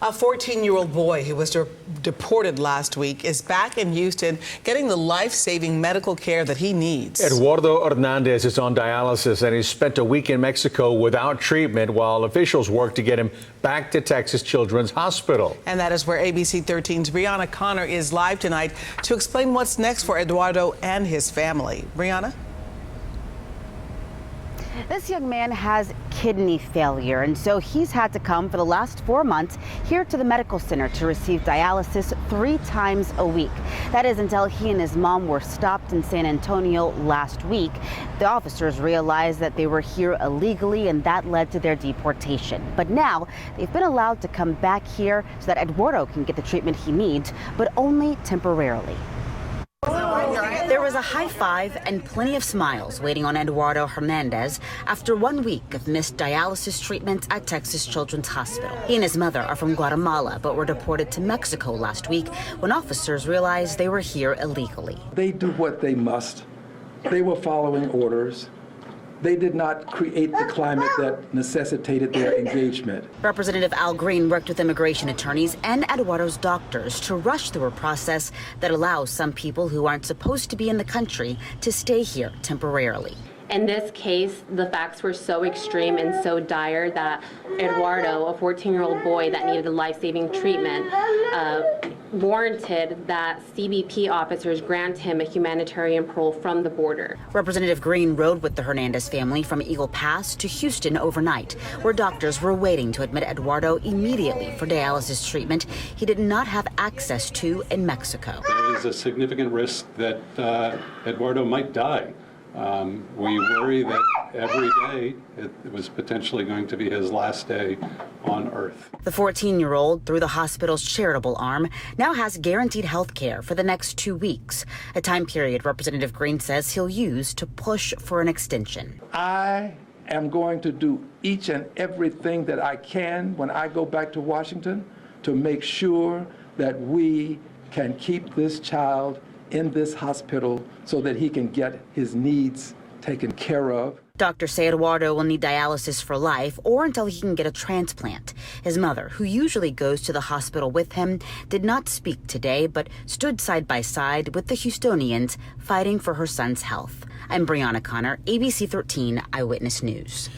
A 14-year-old boy who was deported last week is back in Houston getting the life-saving medical care that he needs. Eduardo Hernandez is on dialysis and he spent a week in Mexico without treatment while officials work to get him back to Texas Children's Hospital. And that is where ABC 13's Brianna Connor is live tonight to explain what's next for Eduardo and his family. Brianna? This young man has kidney failure, and so he's had to come for the last 4 months here to the medical center to receive dialysis 3 times a week. That is until he and his mom were stopped in San Antonio last week. The officers realized that they were here illegally, and that led to their deportation. But now they've been allowed to come back here so that Eduardo can get the treatment he needs, but only temporarily. There was a high five and plenty of smiles waiting on Eduardo Hernandez after 1 week of missed dialysis treatment at Texas Children's Hospital. He and his mother are from Guatemala, but were deported to Mexico last week when officers realized they were here illegally. They do what they must. They were following orders. They did not create the climate that necessitated their engagement. Representative Al Green worked with immigration attorneys and Eduardo's doctors to rush through a process that allows some people who aren't supposed to be in the country to stay here temporarily. In this case, the facts were so extreme and so dire that Eduardo, a 14-year-old boy that needed a life-saving treatment, warranted that CBP officers grant him a humanitarian parole from the border. Representative Green rode with the Hernandez family from Eagle Pass to Houston overnight, where doctors were waiting to admit Eduardo immediately for dialysis treatment he did not have access to in Mexico. There is a significant risk that Eduardo might die. We worry that every day it was potentially going to be his last day on Earth. The 14-year-old, through the hospital's charitable arm, now has guaranteed health care for the next 2 weeks, a time period Representative Green says he'll use to push for an extension. I am going to do each and everything that I can when I go back to Washington to make sure that we can keep this child in this hospital so that he can get his needs taken care of. Doctors say Eduardo will need dialysis for life or until he can get a transplant. His mother, who usually goes to the hospital with him, did not speak today, but stood side by side with the Houstonians fighting for her son's health. I'm Brianna Connor, ABC 13 Eyewitness News.